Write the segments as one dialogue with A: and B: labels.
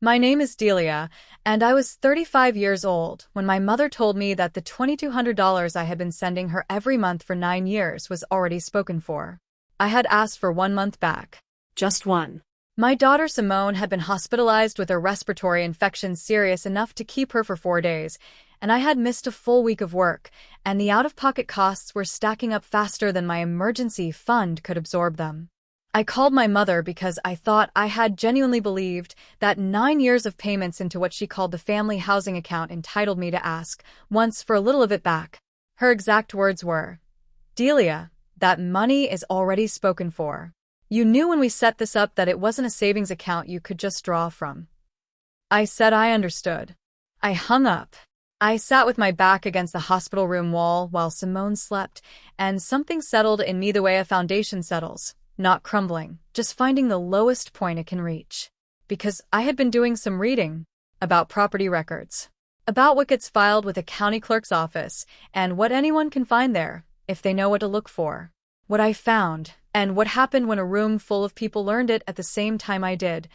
A: My name is Delia, and I was 35 years old when my mother told me that the $2,200 I had been sending her every month for 9 years was already spoken for. I had asked for 1 month back.
B: Just one.
A: My daughter Simone had been hospitalized with a respiratory infection serious enough to keep her for 4 days, and I had missed a full week of work, and the out-of-pocket costs were stacking up faster than my emergency fund could absorb them. I called my mother because I thought I had genuinely believed that 9 years of payments into what she called the family housing account entitled me to ask, once, for a little of it back. Her exact words were, "Delia, that money is already spoken for. You knew when we set this up that it wasn't a savings account you could just draw from." I said I understood. I hung up. I sat with my back against the hospital room wall while Simone slept, and something settled in me the way a foundation settles. Not crumbling, just finding the lowest point it can reach. Because I had been doing some reading about property records, about what gets filed with a county clerk's office, and what anyone can find there, if they know what to look for. What I found, and what happened when a room full of people learned it at the same time I did,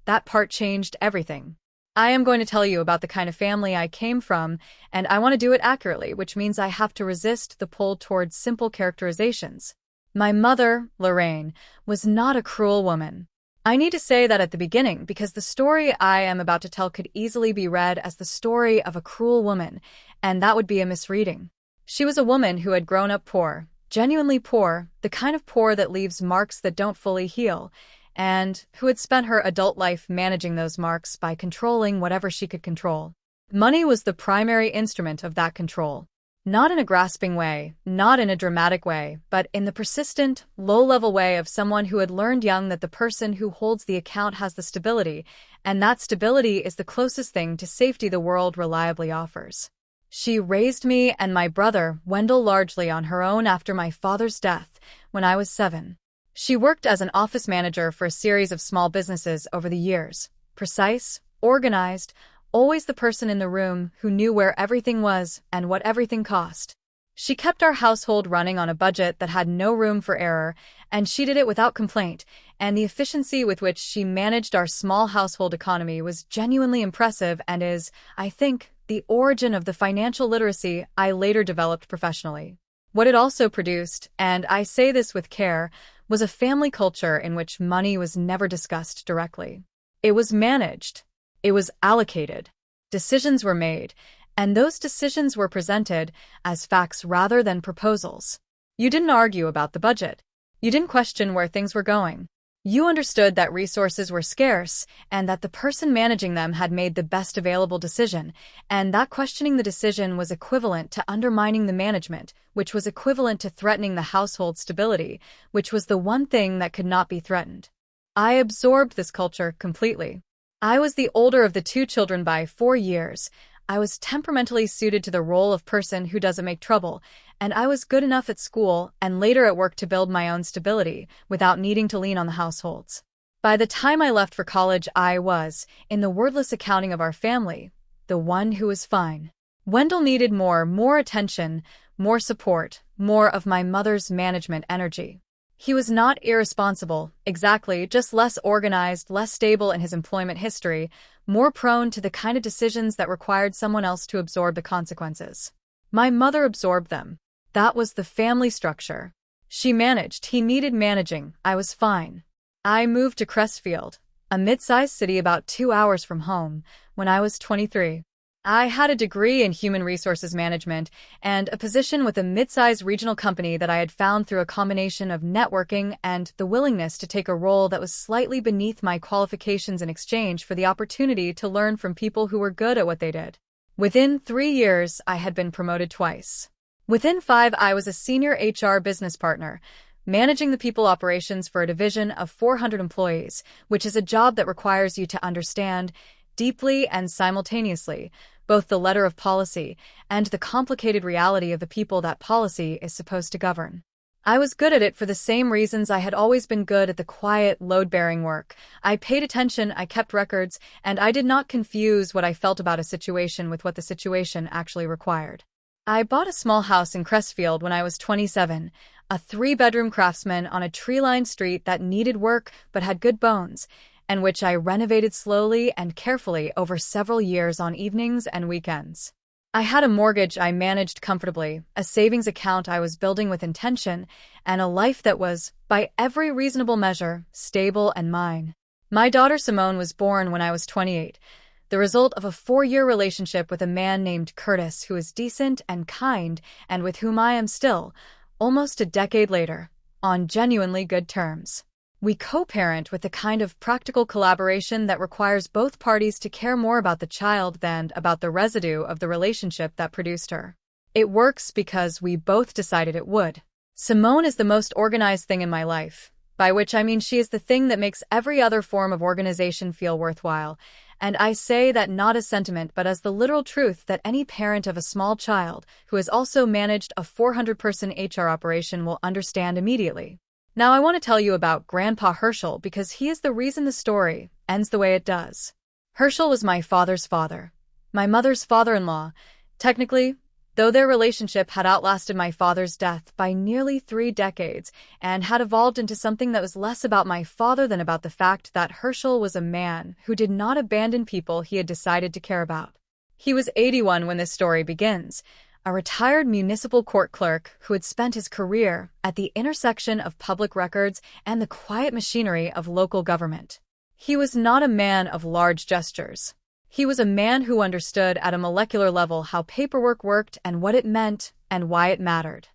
A: that part changed everything. I am going to tell you about the kind of family I came from, and I want to do it accurately, which means I have to resist the pull towards simple characterizations. My mother, Lorraine, was not a cruel woman. I need to say that at the beginning because the story I am about to tell could easily be read as the story of a cruel woman, and that would be a misreading. She was a woman who had grown up poor, genuinely poor, the kind of poor that leaves marks that don't fully heal, and who had spent her adult life managing those marks by controlling whatever she could control. Money was the primary instrument of that control. Not in a grasping way, not in a dramatic way, but in the persistent, low-level way of someone who had learned young that the person who holds the account has the stability, and that stability is the closest thing to safety the world reliably offers. She raised me and my brother, Wendell, largely on her own after my father's death, when I was 7. She worked as an office manager for a series of small businesses over the years. Precise, organized, always the person in the room who knew where everything was and what everything cost. She kept our household running on a budget that had no room for error, and she did it without complaint, and the efficiency with which she managed our small household economy was genuinely impressive and is, I think, the origin of the financial literacy I later developed professionally. What it also produced, and I say this with care, was a family culture in which money was never discussed directly. It was managed. It was allocated. Decisions were made, and those decisions were presented as facts rather than proposals. You didn't argue about the budget. You didn't question where things were going. You understood that resources were scarce and that the person managing them had made the best available decision, and that questioning the decision was equivalent to undermining the management, which was equivalent to threatening the household stability, which was the one thing that could not be threatened. I absorbed this culture completely. I was the older of the 2 children by 4 years. I was temperamentally suited to the role of person who doesn't make trouble, and I was good enough at school and later at work to build my own stability without needing to lean on the households. By the time I left for college, I was, in the wordless accounting of our family, the one who was fine. Wendell needed more attention, more support, more of my mother's management energy. He was not irresponsible, exactly, just less organized, less stable in his employment history, more prone to the kind of decisions that required someone else to absorb the consequences. My mother absorbed them. That was the family structure. She managed, he needed managing, I was fine. I moved to Crestfield, a mid-sized city about 2 hours from home, when I was 23. I had a degree in human resources management and a position with a mid-sized regional company that I had found through a combination of networking and the willingness to take a role that was slightly beneath my qualifications in exchange for the opportunity to learn from people who were good at what they did. Within 3 years, I had been promoted twice. Within 5, I was a senior HR business partner, managing the people operations for a division of 400 employees, which is a job that requires you to understand deeply and simultaneously both the letter of policy and the complicated reality of the people that policy is supposed to govern. I was good at it for the same reasons I had always been good at the quiet, load-bearing work. I paid attention, I kept records, and I did not confuse what I felt about a situation with what the situation actually required. I bought a small house in Crestfield when I was 27, a 3-bedroom craftsman on a tree-lined street that needed work but had good bones, and which I renovated slowly and carefully over several years on evenings and weekends. I had a mortgage I managed comfortably, a savings account I was building with intention, and a life that was, by every reasonable measure, stable and mine. My daughter Simone was born when I was 28, the result of a 4-year relationship with a man named Curtis who is decent and kind and with whom I am still, almost a decade later, on genuinely good terms. We co-parent with the kind of practical collaboration that requires both parties to care more about the child than about the residue of the relationship that produced her. It works because we both decided it would. Simone is the most organized thing in my life, by which I mean she is the thing that makes every other form of organization feel worthwhile, and I say that not as sentiment but as the literal truth that any parent of a small child who has also managed a 400-person HR operation will understand immediately. Now I want to tell you about Grandpa Herschel because he is the reason the story ends the way it does. Herschel was my father's father, my mother's father-in-law. Technically, though their relationship had outlasted my father's death by nearly 3 decades and had evolved into something that was less about my father than about the fact that Herschel was a man who did not abandon people he had decided to care about. He was 81 when this story begins, a retired municipal court clerk who had spent his career at the intersection of public records and the quiet machinery of local government. He was not a man of large gestures. He was a man who understood at a molecular level how paperwork worked and what it meant and why it mattered.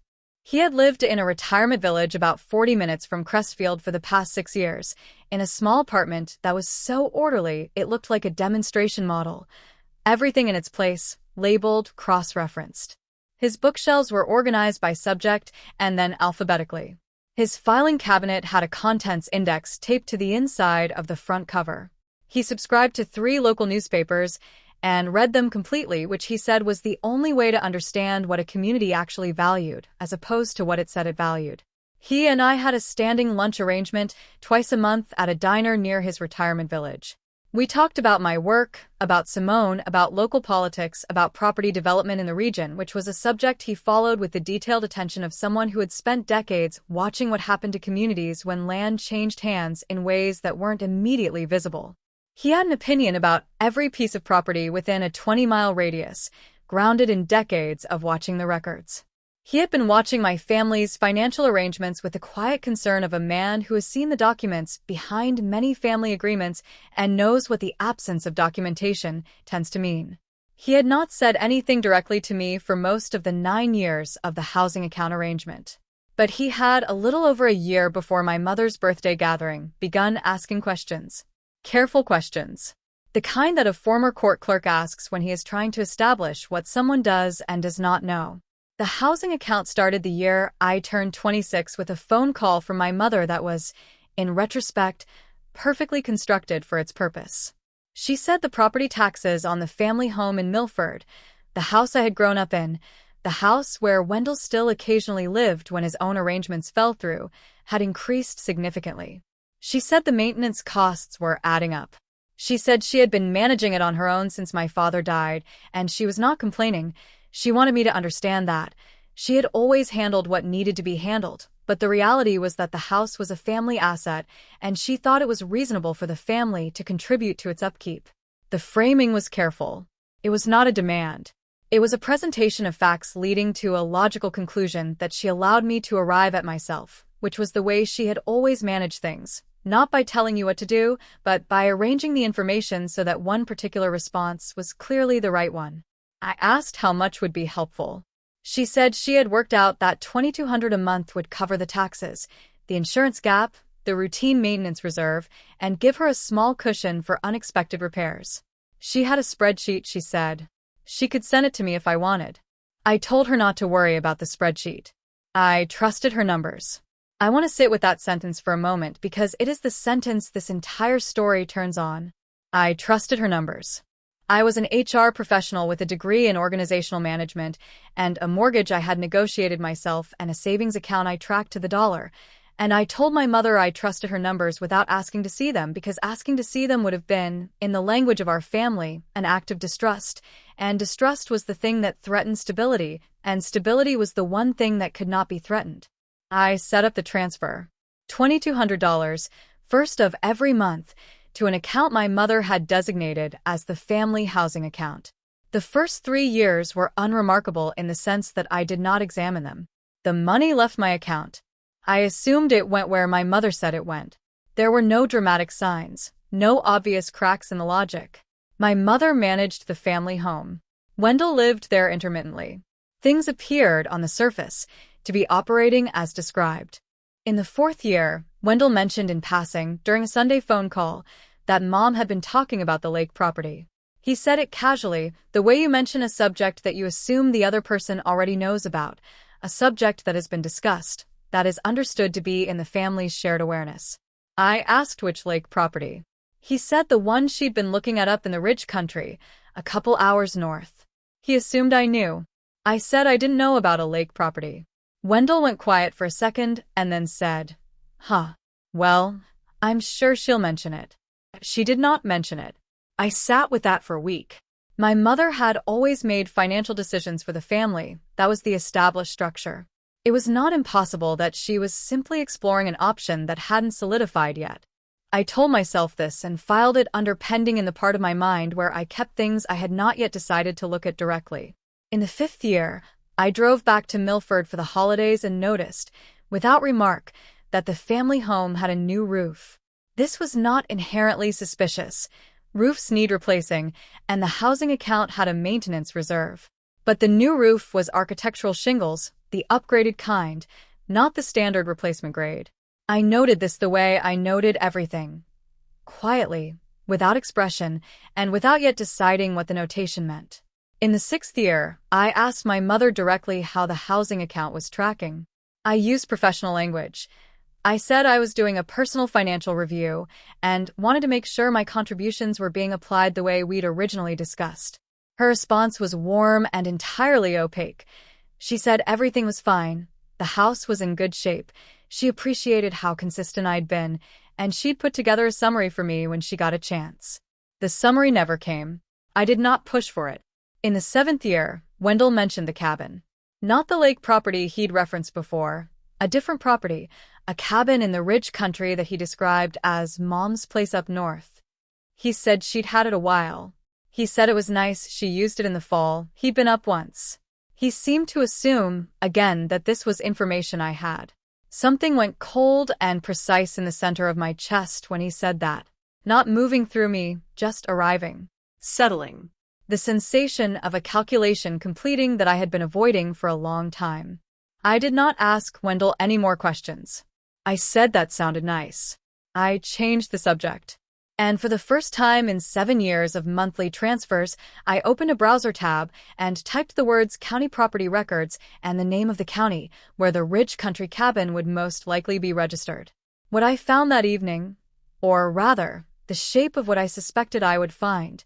A: He had lived in a retirement village about 40 minutes from Crestfield for the past 6 years, in a small apartment that was so orderly it looked like a demonstration model. Everything in its place, labeled, cross-referenced. His bookshelves were organized by subject and then alphabetically. His filing cabinet had a contents index taped to the inside of the front cover. He subscribed to 3 local newspapers and read them completely, which he said was the only way to understand what a community actually valued, as opposed to what it said it valued. He and I had a standing lunch arrangement twice a month at a diner near his retirement village. We talked about my work, about Simone, about local politics, about property development in the region, which was a subject he followed with the detailed attention of someone who had spent decades watching what happened to communities when land changed hands in ways that weren't immediately visible. He had an opinion about every piece of property within a 20-mile radius, grounded in decades of watching the records. He had been watching my family's financial arrangements with the quiet concern of a man who has seen the documents behind many family agreements and knows what the absence of documentation tends to mean. He had not said anything directly to me for most of the 9 years of the housing account arrangement. But he had, a little over a year before my mother's birthday gathering, begun asking questions. Careful questions. The kind that a former court clerk asks when he is trying to establish what someone does and does not know. The housing account started the year I turned 26 with a phone call from my mother that was, in retrospect, perfectly constructed for its purpose. She said the property taxes on the family home in Milford, the house I had grown up in, the house where Wendell still occasionally lived when his own arrangements fell through, had increased significantly. She said the maintenance costs were adding up. She said she had been managing it on her own since my father died, and she was not complaining. She wanted me to understand that. She had always handled what needed to be handled, but the reality was that the house was a family asset, and she thought it was reasonable for the family to contribute to its upkeep. The framing was careful. It was not a demand. It was a presentation of facts leading to a logical conclusion that she allowed me to arrive at myself, which was the way she had always managed things, not by telling you what to do, but by arranging the information so that one particular response was clearly the right one. I asked how much would be helpful. She said she had worked out that $2,200 a month would cover the taxes, the insurance gap, the routine maintenance reserve, and give her a small cushion for unexpected repairs. She had a spreadsheet, she said. She could send it to me if I wanted. I told her not to worry about the spreadsheet. I trusted her numbers. I want to sit with that sentence for a moment because it is the sentence this entire story turns on. I trusted her numbers. I was an HR professional with a degree in organizational management and a mortgage I had negotiated myself and a savings account I tracked to the dollar. And I told my mother I trusted her numbers without asking to see them because asking to see them would have been, in the language of our family, an act of distrust. And distrust was the thing that threatened stability, and stability was the one thing that could not be threatened. I set up the transfer. $2,200, first of every month, to an account my mother had designated as the family housing account. The first 3 years were unremarkable in the sense that I did not examine them. The money left my account. I assumed it went where my mother said it went. There were no dramatic signs, no obvious cracks in the logic. My mother managed the family home. Wendell lived there intermittently. Things appeared, on the surface, to be operating as described. In the 4th year, Wendell mentioned in passing, during a Sunday phone call, that Mom had been talking about the lake property. He said it casually, the way you mention a subject that you assume the other person already knows about, a subject that has been discussed, that is understood to be in the family's shared awareness. I asked which lake property. He said the one she'd been looking at up in the ridge country, a couple hours north. He assumed I knew. I said I didn't know about a lake property. Wendell went quiet for a second and then said, Well, I'm sure she'll mention it. She did not mention it. I sat with that for a week. My mother had always made financial decisions for the family. That was the established structure. It was not impossible that she was simply exploring an option that hadn't solidified yet. I told myself this and filed it under pending in the part of my mind where I kept things I had not yet decided to look at directly. In the 5th year, I drove back to Milford for the holidays and noticed, without remark, that the family home had a new roof. This was not inherently suspicious. Roofs need replacing, and the housing account had a maintenance reserve. But the new roof was architectural shingles, the upgraded kind, not the standard replacement grade. I noted this the way I noted everything. Quietly, without expression, and without yet deciding what the notation meant. In the 6th year, I asked my mother directly how the housing account was tracking. I used professional language. I said I was doing a personal financial review and wanted to make sure my contributions were being applied the way we'd originally discussed. Her response was warm and entirely opaque. She said everything was fine, the house was in good shape, she appreciated how consistent I'd been, and she'd put together a summary for me when she got a chance. The summary never came. I did not push for it. In the 7th year, Wendell mentioned the cabin. Not the lake property he'd referenced before, a different property, a cabin in the ridge country that he described as Mom's place up north. He said she'd had it a while. He said it was nice, she used it in the fall, he'd been up once. He seemed to assume, again, that this was information I had. Something went cold and precise in the center of my chest when he said that. Not moving through me, just arriving. Settling. The sensation of a calculation completing that I had been avoiding for a long time. I did not ask Wendell any more questions. I said that sounded nice. I changed the subject. And for the first time in 7 years of monthly transfers, I opened a browser tab and typed the words county property records and the name of the county where the ridge country cabin would most likely be registered. What I found that evening, or rather, the shape of what I suspected I would find,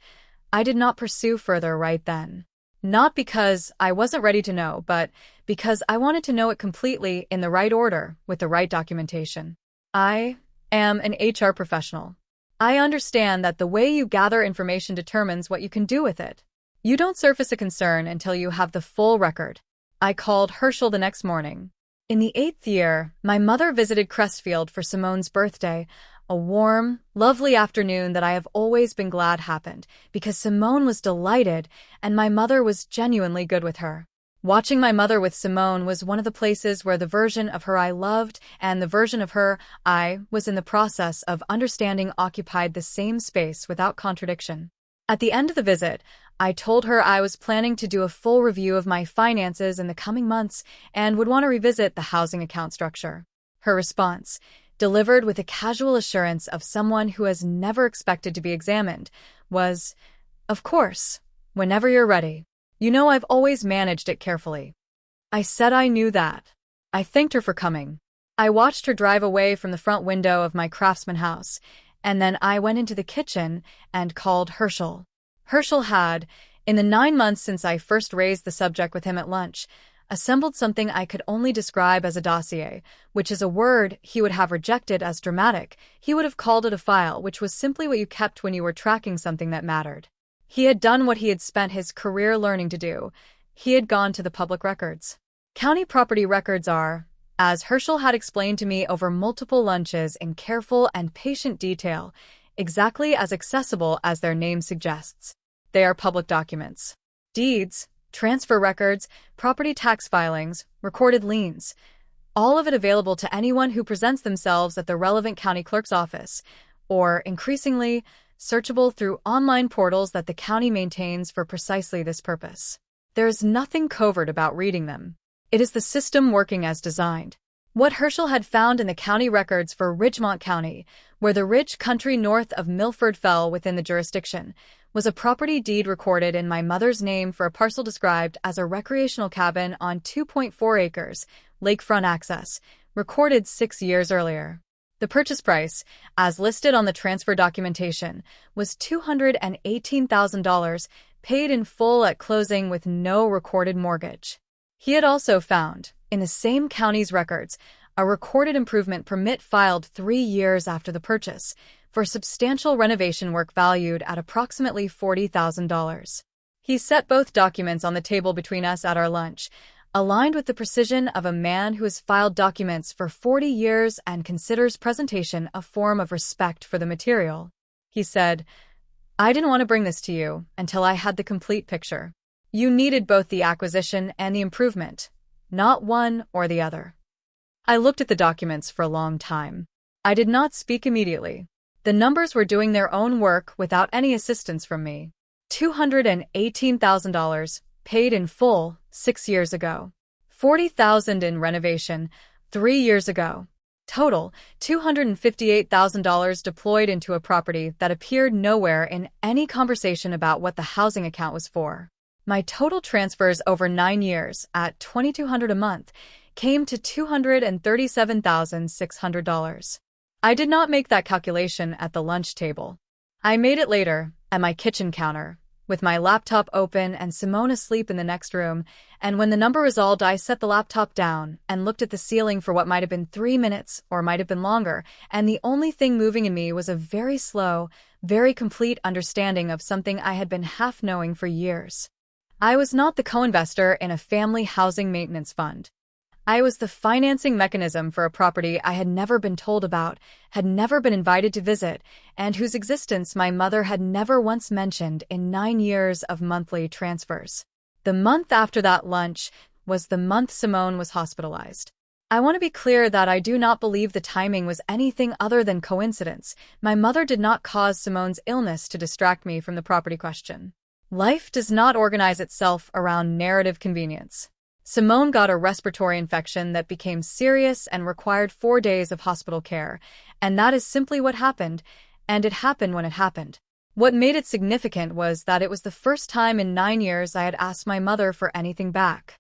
A: I did not pursue further right then. Not because I wasn't ready to know, but because I wanted to know it completely in the right order with the right documentation. I am an HR professional. I understand that the way you gather information determines what you can do with it. You don't surface a concern until you have the full record. I called Herschel the next morning. In the 8th year, my mother visited Crestfield for Simone's birthday, a warm, lovely afternoon that I have always been glad happened, because Simone was delighted and my mother was genuinely good with her. Watching my mother with Simone was one of the places where the version of her I loved and the version of her I was in the process of understanding occupied the same space without contradiction. At the end of the visit, I told her I was planning to do a full review of my finances in the coming months and would want to revisit the housing account structure. Her response, delivered with a casual assurance of someone who has never expected to be examined, was, "Of course, whenever you're ready. You know I've always managed it carefully." I said I knew that. I thanked her for coming. I watched her drive away from the front window of my Craftsman house, and then I went into the kitchen and called Herschel. Herschel had, in the 9 months since I first raised the subject with him at lunch, assembled something I could only describe as a dossier, which is a word he would have rejected as dramatic. He would have called it a file, which was simply what you kept when you were tracking something that mattered. He had done what he had spent his career learning to do. He had gone to the public records. County property records are, as Herschel had explained to me over multiple lunches in careful and patient detail, exactly as accessible as their name suggests. They are public documents. Deeds, transfer records, property tax filings, recorded liens. All of it available to anyone who presents themselves at the relevant county clerk's office, or, increasingly, searchable through online portals that the county maintains for precisely this purpose. There is nothing covert about reading them. It is the system working as designed. What Herschel had found in the county records for Ridgemont County, where the rich country north of Milford fell within the jurisdiction, was a property deed recorded in my mother's name for a parcel described as a recreational cabin on 2.4 acres, lakefront access, recorded 6 years earlier. The purchase price, as listed on the transfer documentation, was $218,000, paid in full at closing with no recorded mortgage. He had also found, in the same county's records, a recorded improvement permit filed 3 years after the purchase, for substantial renovation work valued at approximately $40,000. He set both documents on the table between us at our lunch, aligned with the precision of a man who has filed documents for 40 years and considers presentation a form of respect for the material. He said, "I didn't want to bring this to you until I had the complete picture. You needed both the acquisition and the improvement, not one or the other." I looked at the documents for a long time. I did not speak immediately. The numbers were doing their own work without any assistance from me. $218,000, paid in full, 6 years ago. $40,000 in renovation, 3 years ago. Total, $258,000 deployed into a property that appeared nowhere in any conversation about what the housing account was for. My total transfers over 9 years, at $2,200 a month, came to $237,600. I did not make that calculation at the lunch table. I made it later, at my kitchen counter, with my laptop open and Simone asleep in the next room, and when the number resolved, I set the laptop down and looked at the ceiling for what might have been 3 minutes, or might have been longer, and the only thing moving in me was a very slow, very complete understanding of something I had been half knowing for years. I was not the co-investor in a family housing maintenance fund. I was the financing mechanism for a property I had never been told about, had never been invited to visit, and whose existence my mother had never once mentioned in 9 years of monthly transfers. The month after that lunch was the month Simone was hospitalized. I want to be clear that I do not believe the timing was anything other than coincidence. My mother did not cause Simone's illness to distract me from the property question. Life does not organize itself around narrative convenience. Simone got a respiratory infection that became serious and required 4 days of hospital care, and that is simply what happened, and it happened when it happened. What made it significant was that it was the first time in 9 years I had asked my mother for anything back.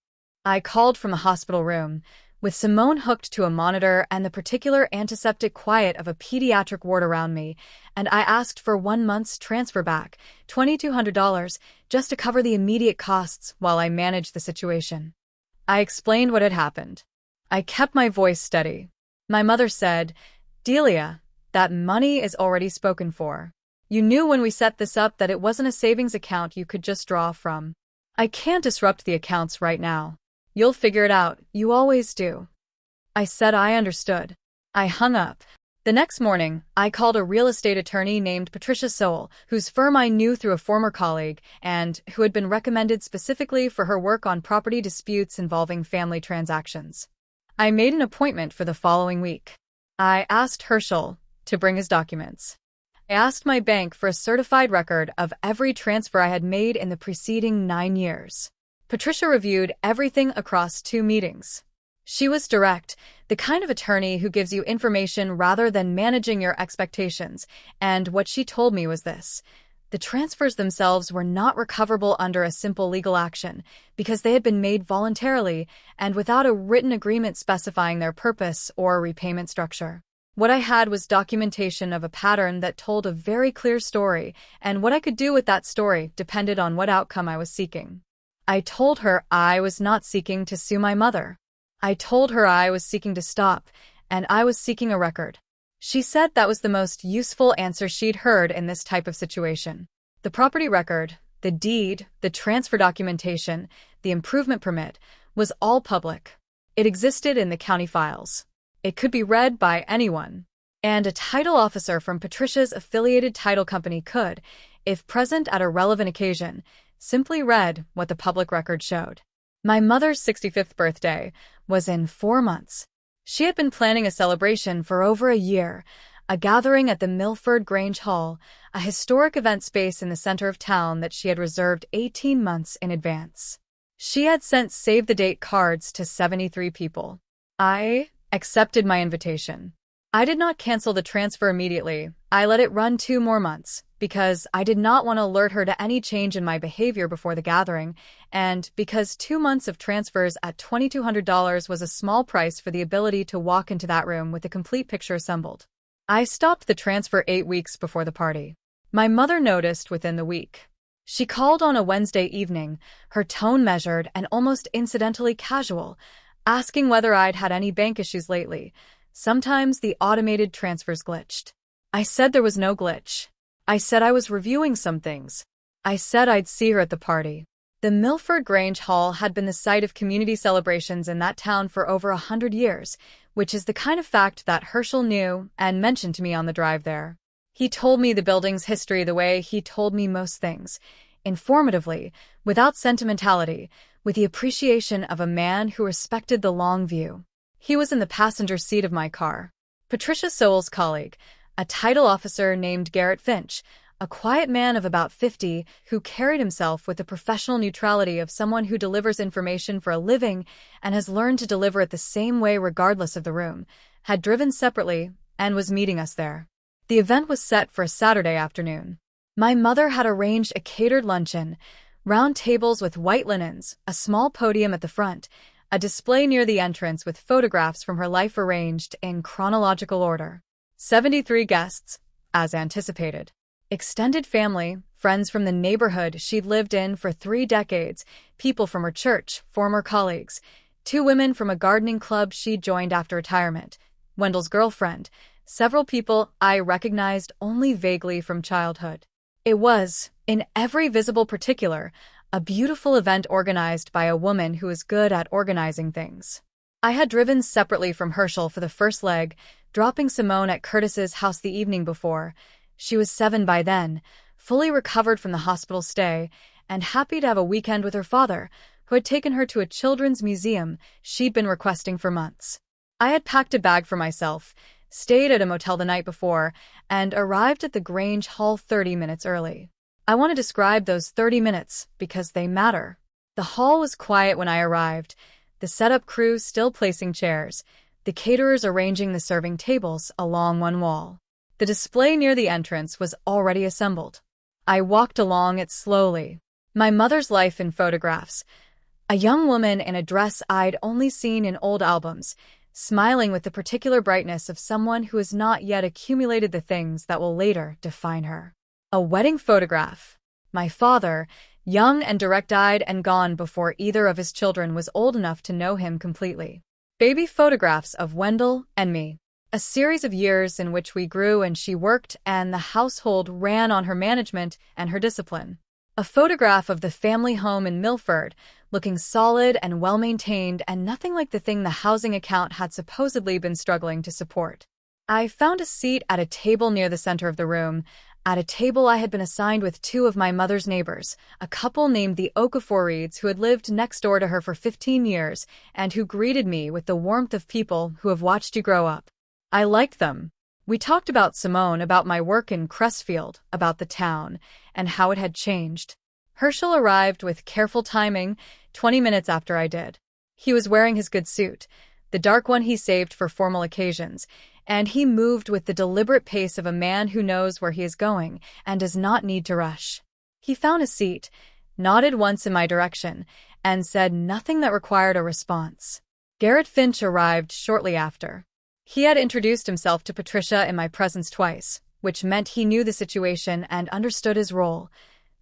A: I called from the hospital room, with Simone hooked to a monitor and the particular antiseptic quiet of a pediatric ward around me, and I asked for 1 month's transfer back, $2,200, just to cover the immediate costs while I managed the situation. I explained what had happened. I kept my voice steady. My mother said, "Delia, that money is already spoken for. You knew when we set this up that it wasn't a savings account you could just draw from. I can't disrupt the accounts right now. You'll figure it out, you always do." I said I understood. I hung up. The next morning, I called a real estate attorney named Patricia Sowell, whose firm I knew through a former colleague, and who had been recommended specifically for her work on property disputes involving family transactions. I made an appointment for the following week. I asked Herschel to bring his documents. I asked my bank for a certified record of every transfer I had made in the preceding 9 years. Patricia reviewed everything across 2 meetings. She was direct, the kind of attorney who gives you information rather than managing your expectations, and what she told me was this: the transfers themselves were not recoverable under a simple legal action, because they had been made voluntarily and without a written agreement specifying their purpose or repayment structure. What I had was documentation of a pattern that told a very clear story, and what I could do with that story depended on what outcome I was seeking. I told her I was not seeking to sue my mother. I told her I was seeking to stop, and I was seeking a record. She said that was the most useful answer she'd heard in this type of situation. The property record, the deed, the transfer documentation, the improvement permit, was all public. It existed in the county files. It could be read by anyone. and a title officer from Patricia's affiliated title company could, if present at a relevant occasion, simply read what the public record showed. My mother's 65th birthday was in 4 months. She had been planning a celebration for over a year, a gathering at the Milford Grange Hall, a historic event space in the center of town that she had reserved 18 months in advance. She had sent save-the-date cards to 73 people. I accepted my invitation. I did not cancel the transfer immediately. I let it run 2 more months, because I did not want to alert her to any change in my behavior before the gathering, and because 2 months of transfers at $2,200 was a small price for the ability to walk into that room with a complete picture assembled. I stopped the transfer 8 weeks before the party. My mother noticed within the week. She called on a Wednesday evening, her tone measured and almost incidentally casual, asking whether I'd had any bank issues lately. Sometimes the automated transfers glitched. I said there was no glitch. I said I was reviewing some things. I said I'd see her at the party. The Milford Grange Hall had been the site of community celebrations in that town for over 100 years, which is the kind of fact that Herschel knew and mentioned to me on the drive there. He told me the building's history the way he told me most things, informatively, without sentimentality, with the appreciation of a man who respected the long view. He was in the passenger seat of my car. Patricia Sowell's colleague, a title officer named Garrett Finch, a quiet man of about 50 who carried himself with the professional neutrality of someone who delivers information for a living and has learned to deliver it the same way regardless of the room, had driven separately and was meeting us there. The event was set for a Saturday afternoon. My mother had arranged a catered luncheon, round tables with white linens, a small podium at the front, a display near the entrance with photographs from her life arranged in chronological order. 73 guests, as anticipated. Extended family, friends from the neighborhood she'd lived in for 3 decades, people from her church, former colleagues, 2 women from a gardening club she'd joined after retirement, Wendell's girlfriend, several people I recognized only vaguely from childhood. It was, in every visible particular, a beautiful event organized by a woman who is good at organizing things. I had driven separately from Herschel for the first leg, dropping Simone at Curtis's house the evening before. She was 7 by then, fully recovered from the hospital stay, and happy to have a weekend with her father, who had taken her to a children's museum she'd been requesting for months. I had packed a bag for myself, stayed at a motel the night before, and arrived at the Grange Hall 30 minutes early. I want to describe those 30 minutes because they matter. The hall was quiet when I arrived, the setup crew still placing chairs, the caterers arranging the serving tables along one wall. The display near the entrance was already assembled. I walked along it slowly. My mother's life in photographs. A young woman in a dress I'd only seen in old albums, smiling with the particular brightness of someone who has not yet accumulated the things that will later define her. A wedding photograph. My father, young and direct-eyed and gone before either of his children was old enough to know him completely. Baby photographs of Wendell and me. A series of years in which we grew and she worked and the household ran on her management and her discipline. A photograph of the family home in Milford, looking solid and well-maintained and nothing like the thing the housing account had supposedly been struggling to support. I found a seat at a table near the center of the room, at a table I had been assigned with 2 of my mother's neighbors, a couple named the Okaforides who had lived next door to her for 15 years and who greeted me with the warmth of people who have watched you grow up. I liked them. We talked about Simone, about my work in Crestfield, about the town, and how it had changed. Herschel arrived with careful timing, 20 minutes after I did. He was wearing his good suit, the dark one he saved for formal occasions, and he moved with the deliberate pace of a man who knows where he is going and does not need to rush. He found a seat, nodded once in my direction, and said nothing that required a response. Garrett Finch arrived shortly after. He had introduced himself to Patricia in my presence twice, which meant he knew the situation and understood his role,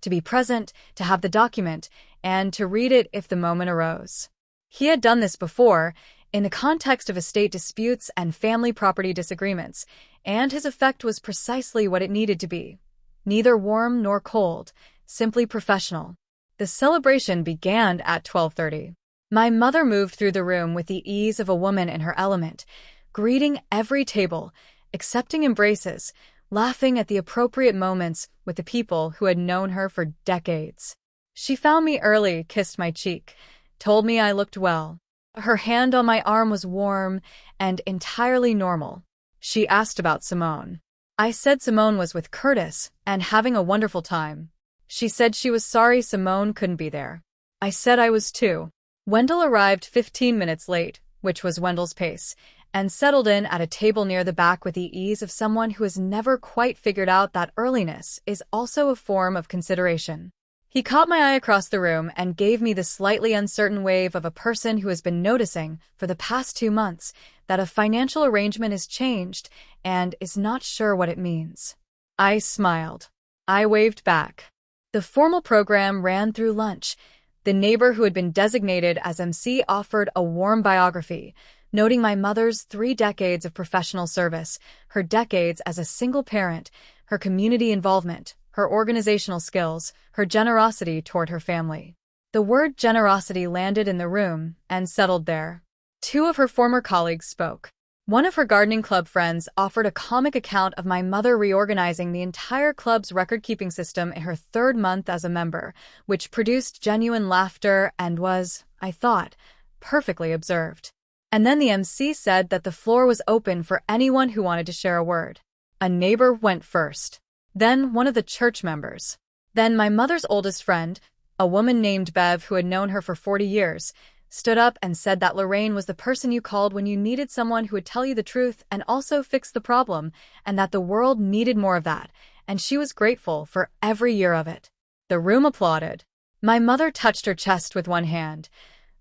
A: to be present, to have the document, and to read it if the moment arose. He had done this before, in the context of estate disputes and family property disagreements, and his effect was precisely what it needed to be. Neither warm nor cold, simply professional. The celebration began at 12:30. My mother moved through the room with the ease of a woman in her element, greeting every table, accepting embraces, laughing at the appropriate moments with the people who had known her for decades. She found me early, kissed my cheek, told me I looked well. Her hand on my arm was warm and entirely normal. She asked about Simone. I said Simone was with Curtis and having a wonderful time. She said she was sorry Simone couldn't be there. I said I was too. Wendell arrived 15 minutes late, which was Wendell's pace, and settled in at a table near the back with the ease of someone who has never quite figured out that earliness is also a form of consideration. He caught my eye across the room and gave me the slightly uncertain wave of a person who has been noticing for the past 2 months that a financial arrangement is changed and is not sure what it means. I smiled. I waved back. The formal program ran through lunch. The neighbor who had been designated as MC offered a warm biography, noting my mother's 3 decades of professional service, her decades as a single parent, her community involvement, her organizational skills, her generosity toward her family. The word generosity landed in the room and settled there. 2 of her former colleagues spoke. One of her gardening club friends offered a comic account of my mother reorganizing the entire club's record-keeping system in her 3rd month as a member, which produced genuine laughter and was, I thought, perfectly observed. And then the MC said that the floor was open for anyone who wanted to share a word. A neighbor went first. Then one of the church members. Then my mother's oldest friend, a woman named Bev who had known her for 40 years, stood up and said that Lorraine was the person you called when you needed someone who would tell you the truth and also fix the problem, and that the world needed more of that, and she was grateful for every year of it. The room applauded. My mother touched her chest with one hand,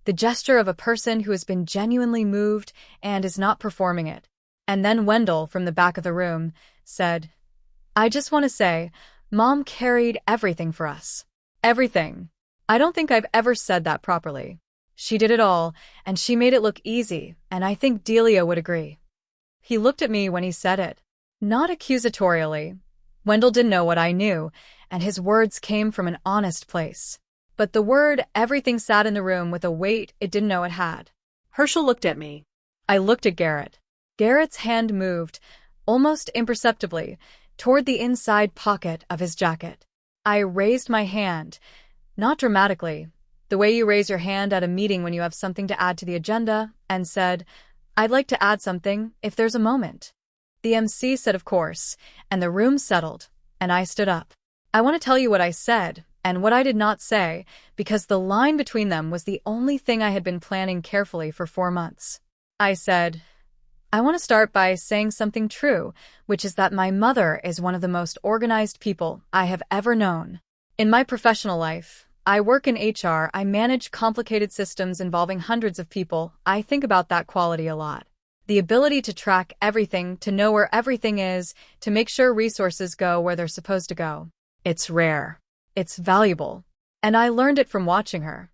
A: the gesture of a person who has been genuinely moved and is not performing it. And then Wendell, from the back of the room, said, I just want to say, Mom carried everything for us. Everything. I don't think I've ever said that properly. She did it all, and she made it look easy, and I think Delia would agree. He looked at me when he said it. Not accusatorially. Wendell didn't know what I knew, and his words came from an honest place. But the word everything sat in the room with a weight it didn't know it had.
B: Herschel looked at me.
A: I looked at Garrett. Garrett's hand moved, almost imperceptibly, toward the inside pocket of his jacket. I raised my hand, not dramatically, the way you raise your hand at a meeting when you have something to add to the agenda, and said, I'd like to add something, if there's a moment. The MC said of course, and the room settled, and I stood up. I want to tell you what I said, and what I did not say, because the line between them was the only thing I had been planning carefully for 4 months. I said, I want to start by saying something true, which is that my mother is one of the most organized people I have ever known. In my professional life, I work in HR, I manage complicated systems involving hundreds of people. I think about that quality a lot. The ability to track everything, to know where everything is, to make sure resources go where they're supposed to go. It's rare. It's valuable. And I learned it from watching her.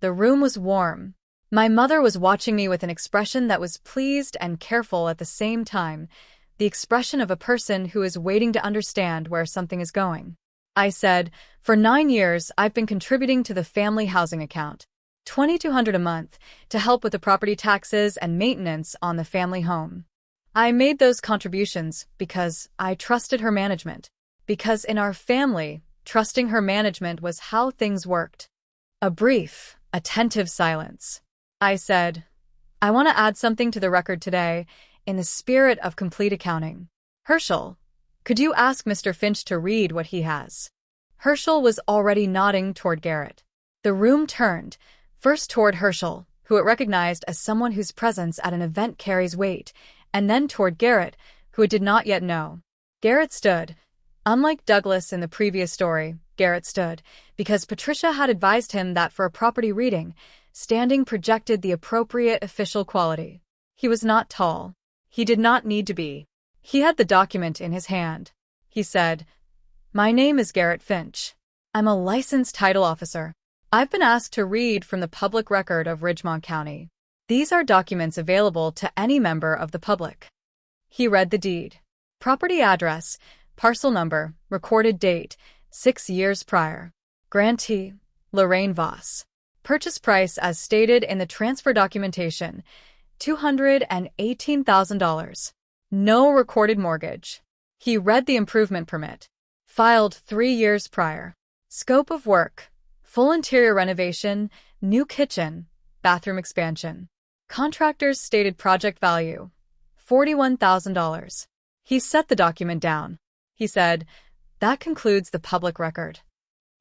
A: The room was warm. My mother was watching me with an expression that was pleased and careful at the same time, the expression of a person who is waiting to understand where something is going. I said, for 9 years, I've been contributing to the family housing account, $2,200 a month, to help with the property taxes and maintenance on the family home. I made those contributions because I trusted her management, because in our family, trusting her management was how things worked. A brief, attentive silence. I said, I want to add something to the record today, in the spirit of complete accounting. Herschel, could you ask Mr. Finch to read what he has? Herschel was already nodding toward Garrett. The room turned, first toward Herschel, who it recognized as someone whose presence at an event carries weight, and then toward Garrett, who it did not yet know. Garrett stood. Unlike Douglas in the previous story, Garrett stood, because Patricia had advised him that for a property reading, standing projected the appropriate official quality. He was not tall. He did not need to be. He had the document in his hand. He said, My name is Garrett Finch. I'm a licensed title officer. I've been asked to read from the public record of Ridgemont County. These are documents available to any member of the public. He read the deed. Property address, parcel number, recorded date, 6 years prior. Grantee, Lorraine Voss. Purchase price as stated in the transfer documentation, $218,000. No recorded mortgage. He read the improvement permit. Filed 3 years prior. Scope of work: full interior renovation, new kitchen, bathroom expansion. Contractor's stated project value: $41,000. He set the document down. He said, "That concludes the public record."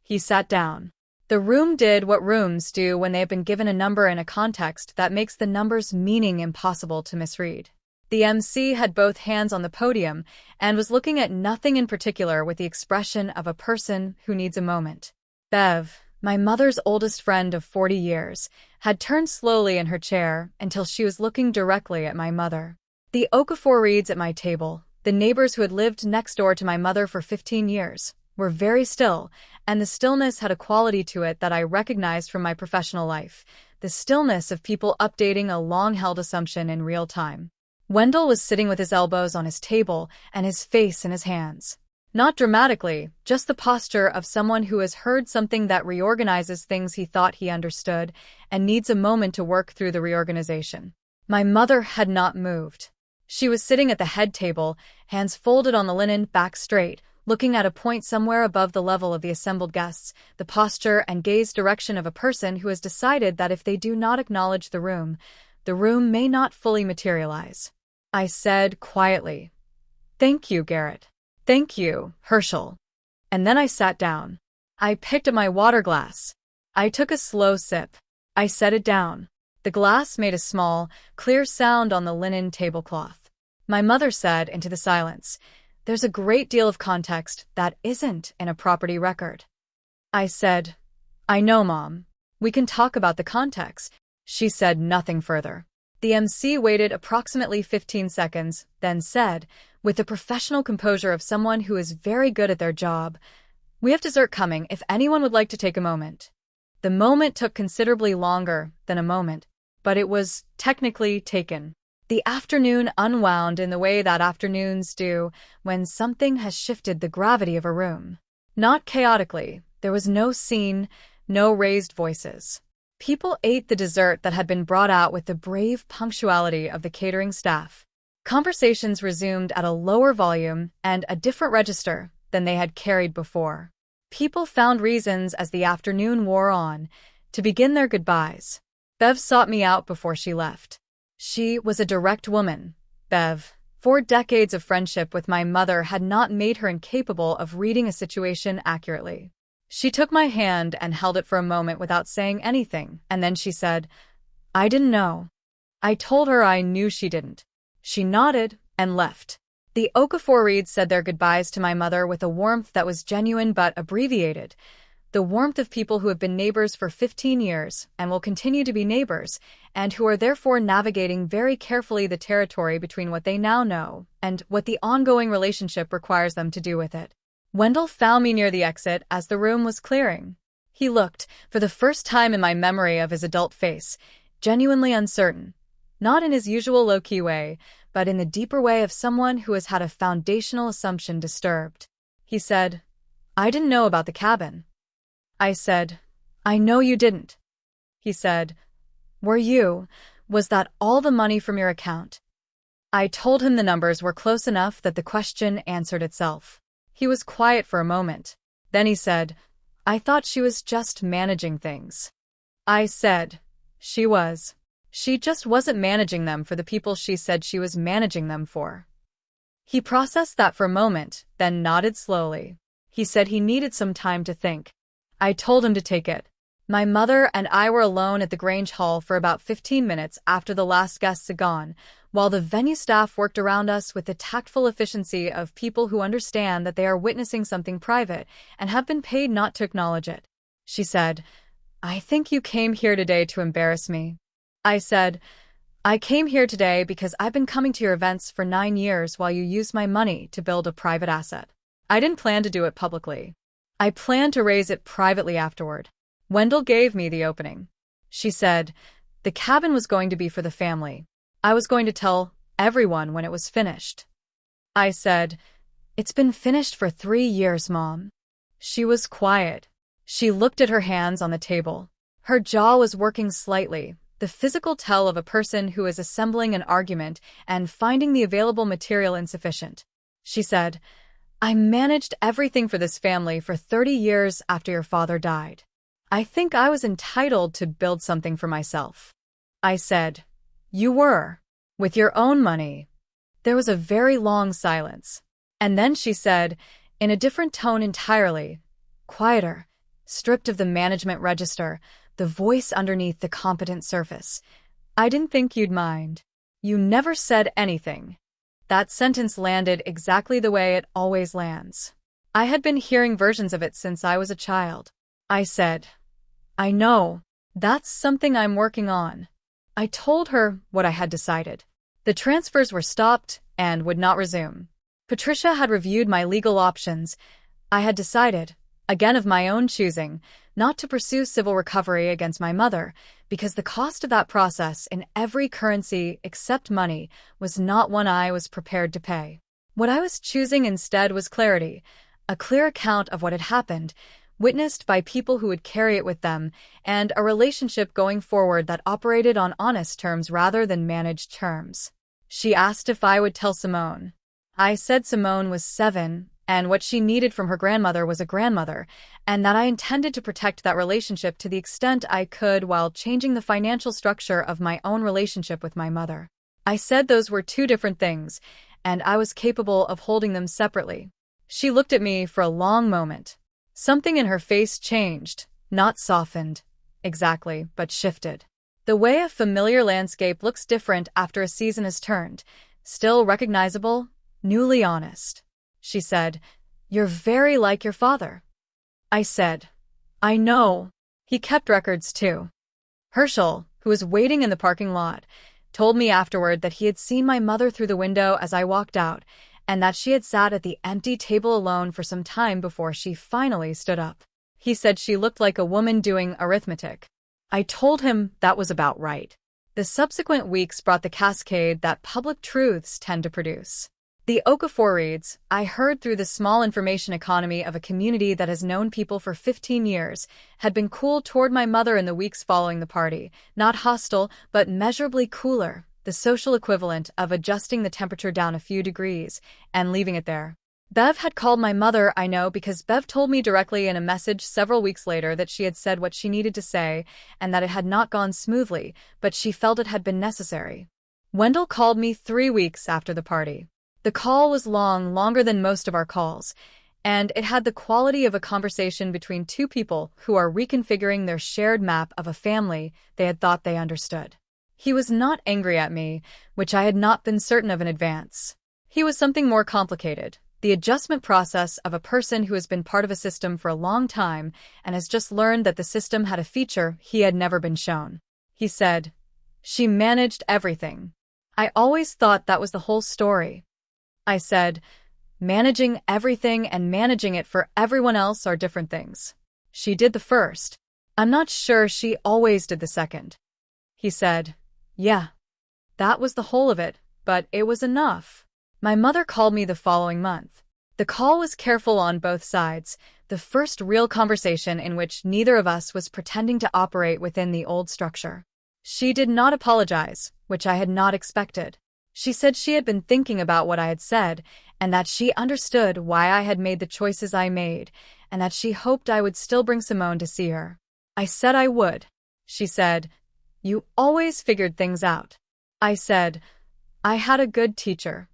A: He sat down. The room did what rooms do when they have been given a number in a context that makes the number's meaning impossible to misread. The MC had both hands on the podium and was looking at nothing in particular with the expression of a person who needs a moment. Bev, my mother's oldest friend of 40 years, had turned slowly in her chair until she was looking directly at my mother. The Okafor reads at my table, the neighbors who had lived next door to my mother for 15 years, were very still, and the stillness had a quality to it that I recognized from my professional life, the stillness of people updating a long-held assumption in real time. Wendell was sitting with his elbows on his table and his face in his hands. Not dramatically, just the posture of someone who has heard something that reorganizes things he thought he understood and needs a moment to work through the reorganization. My mother had not moved. She was sitting at the head table, hands folded on the linen, back straight, looking at a point somewhere above the level of the assembled guests, the posture and gaze direction of a person who has decided that if they do not acknowledge the room may not fully materialize. I said quietly, "Thank you, Garrett. Thank you, Herschel." And then I sat down. I picked up my water glass. I took a slow sip. I set it down. The glass made a small, clear sound on the linen tablecloth. My mother said into the silence, "There's a great deal of context that isn't in a property record." I said, "I know, Mom. We can talk about the context." She said nothing further. The MC waited approximately 15 seconds, then said, with the professional composure of someone who is very good at their job, "We have dessert coming if anyone would like to take a moment." The moment took considerably longer than a moment, but it was technically taken. The afternoon unwound in the way that afternoons do when something has shifted the gravity of a room. Not chaotically, there was no scene, no raised voices. People ate the dessert that had been brought out with the brave punctuality of the catering staff. Conversations resumed at a lower volume and a different register than they had carried before. People found reasons as the afternoon wore on to begin their goodbyes. Bev sought me out before she left. She was a direct woman, Bev. 4 decades of friendship with my mother had not made her incapable of reading a situation accurately. She took my hand and held it for a moment without saying anything, and then she said, "I didn't know." I told her I knew she didn't. She nodded and left. The Okafor Reeds said their goodbyes to my mother with a warmth that was genuine but abbreviated, the warmth of people who have been neighbors for 15 years and will continue to be neighbors, and who are therefore navigating very carefully the territory between what they now know and what the ongoing relationship requires them to do with it. Wendell found me near the exit as the room was clearing. He looked, for the first time in my memory of his adult face, genuinely uncertain, not in his usual low-key way, but in the deeper way of someone who has had a foundational assumption disturbed. He said, "I didn't know about the cabin." I said, "I know you didn't." He said, Was that all the money from your account?" I told him the numbers were close enough that the question answered itself. He was quiet for a moment. Then he said, "I thought she was just managing things." I said, "She was. She just wasn't managing them for the people she said she was managing them for." He processed that for a moment, then nodded slowly. He said he needed some time to think. I told him to take it. My mother and I were alone at the Grange Hall for about 15 minutes after the last guests had gone, while the venue staff worked around us with the tactful efficiency of people who understand that they are witnessing something private and have been paid not to acknowledge it. She said, "I think you came here today to embarrass me." I said, "I came here today because I've been coming to your events for 9 years while you used my money to build a private asset. I didn't plan to do it publicly. I planned to raise it privately afterward." Wendell gave me the opening. She said, "The cabin was going to be for the family. I was going to tell everyone when it was finished." I said, "It's been finished for 3 years, Mom." She was quiet. She looked at her hands on the table. Her jaw was working slightly, the physical tell of a person who is assembling an argument and finding the available material insufficient. She said, "I managed everything for this family for 30 years after your father died. I think I was entitled to build something for myself." I said, "You were, with your own money." There was a very long silence. And then she said, in a different tone entirely, quieter, stripped of the management register, the voice underneath the competent surface, "I didn't think you'd mind. You never said anything." That sentence landed exactly the way it always lands. I had been hearing versions of it since I was a child. I said, "I know. That's something I'm working on." I told her what I had decided. The transfers were stopped and would not resume. Patricia had reviewed my legal options. I had decided, again of my own choosing, not to pursue civil recovery against my mother, because the cost of that process in every currency except money was not one I was prepared to pay. What I was choosing instead was clarity, a clear account of what had happened, witnessed by people who would carry it with them, and a relationship going forward that operated on honest terms rather than managed terms. She asked if I would tell Simone. I said Simone was 7, and what she needed from her grandmother was a grandmother, and that I intended to protect that relationship to the extent I could while changing the financial structure of my own relationship with my mother. I said those were two different things, and I was capable of holding them separately. She looked at me for a long moment. Something in her face changed, not softened, exactly, but shifted. The way a familiar landscape looks different after a season has turned, still recognizable, newly honest. She said, "You're very like your father." I said, "I know. He kept records too." Herschel, who was waiting in the parking lot, told me afterward that he had seen my mother through the window as I walked out, and that she had sat at the empty table alone for some time before she finally stood up. He said she looked like a woman doing arithmetic. I told him that was about right. The subsequent weeks brought the cascade that public truths tend to produce. The Okafor reads, "I heard through the small information economy of a community that has known people for 15 years, had been cool toward my mother in the weeks following the party, not hostile, but measurably cooler, the social equivalent of adjusting the temperature down a few degrees, and leaving it there. Bev had called my mother, I know, because Bev told me directly in a message several weeks later that she had said what she needed to say, and that it had not gone smoothly, but she felt it had been necessary. Wendell called me 3 weeks after the party. The call was long, longer than most of our calls, and it had the quality of a conversation between two people who are reconfiguring their shared map of a family they had thought they understood. He was not angry at me, which I had not been certain of in advance. He was something more complicated, the adjustment process of a person who has been part of a system for a long time and has just learned that the system had a feature he had never been shown. He said, "She managed everything. I always thought that was the whole story." I said, "Managing everything and managing it for everyone else are different things. She did the first. I'm not sure she always did the second." He said, "Yeah, that was the whole of it, but it was enough." My mother called me the following month. The call was careful on both sides, the first real conversation in which neither of us was pretending to operate within the old structure. She did not apologize, which I had not expected. She said she had been thinking about what I had said, and that she understood why I had made the choices I made, and that she hoped I would still bring Simone to see her. I said I would. She said, "You always figured things out." I said, "I had a good teacher."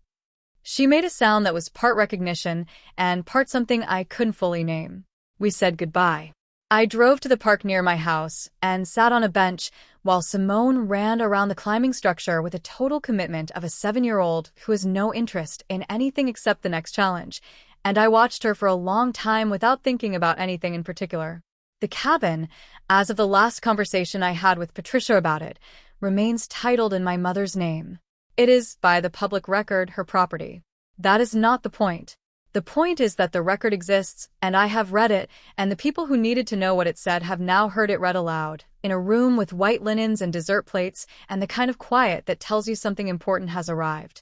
A: She made a sound that was part recognition and part something I couldn't fully name. We said goodbye. I drove to the park near my house and sat on a bench while Simone ran around the climbing structure with a total commitment of a 7-year-old who has no interest in anything except the next challenge, and I watched her for a long time without thinking about anything in particular. The cabin, as of the last conversation I had with Patricia about it, remains titled in my mother's name. It is, by the public record, her property. That is not the point. The point is that the record exists, and I have read it, and the people who needed to know what it said have now heard it read aloud, in a room with white linens and dessert plates, and the kind of quiet that tells you something important has arrived.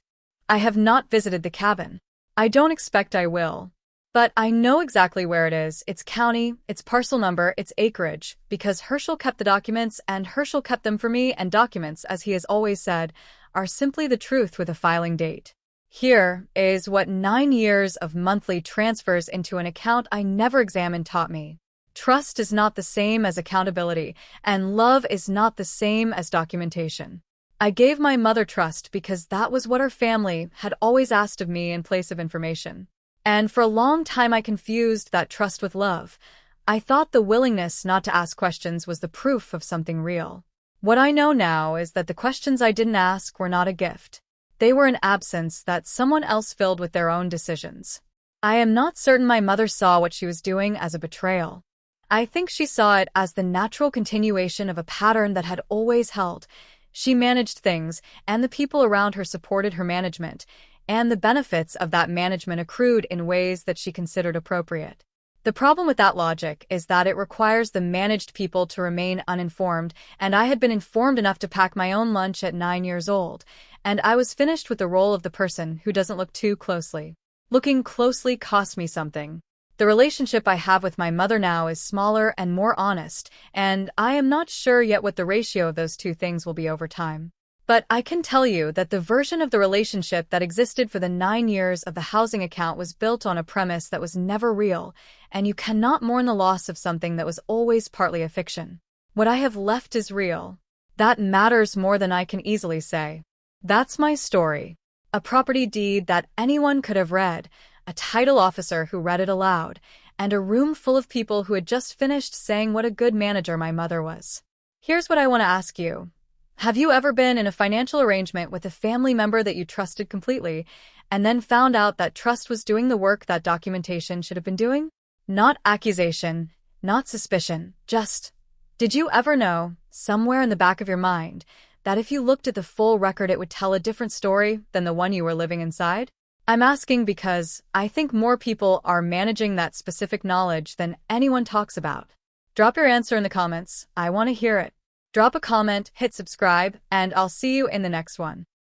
A: I have not visited the cabin. I don't expect I will. But I know exactly where it is, its county, its parcel number, its acreage, because Herschel kept the documents, and Herschel kept them for me, and documents, as he has always said, are simply the truth with a filing date. Here is what 9 years of monthly transfers into an account I never examined taught me. Trust is not the same as accountability, and love is not the same as documentation. I gave my mother trust because that was what our family had always asked of me in place of information. And for a long time I confused that trust with love. I thought the willingness not to ask questions was the proof of something real. What I know now is that the questions I didn't ask were not a gift. They were an absence that someone else filled with their own decisions. I am not certain my mother saw what she was doing as a betrayal. I think she saw it as the natural continuation of a pattern that had always held. She managed things, and the people around her supported her management, and the benefits of that management accrued in ways that she considered appropriate. The problem with that logic is that it requires the managed people to remain uninformed, and I had been informed enough to pack my own lunch at 9 years old, and I was finished with the role of the person who doesn't look too closely. Looking closely cost me something. The relationship I have with my mother now is smaller and more honest, and I am not sure yet what the ratio of those two things will be over time. But I can tell you that the version of the relationship that existed for the 9 years of the housing account was built on a premise that was never real, and you cannot mourn the loss of something that was always partly a fiction. What I have left is real. That matters more than I can easily say. That's my story. A property deed that anyone could have read, a title officer who read it aloud, and a room full of people who had just finished saying what a good manager my mother was. Here's what I want to ask you. Have you ever been in a financial arrangement with a family member that you trusted completely, and then found out that trust was doing the work that documentation should have been doing? Not accusation, not suspicion, just, did you ever know, somewhere in the back of your mind, that if you looked at the full record it would tell a different story than the one you were living inside? I'm asking because I think more people are managing that specific knowledge than anyone talks about. Drop your answer in the comments. I want to hear it. Drop a comment, hit subscribe, and I'll see you in the next one.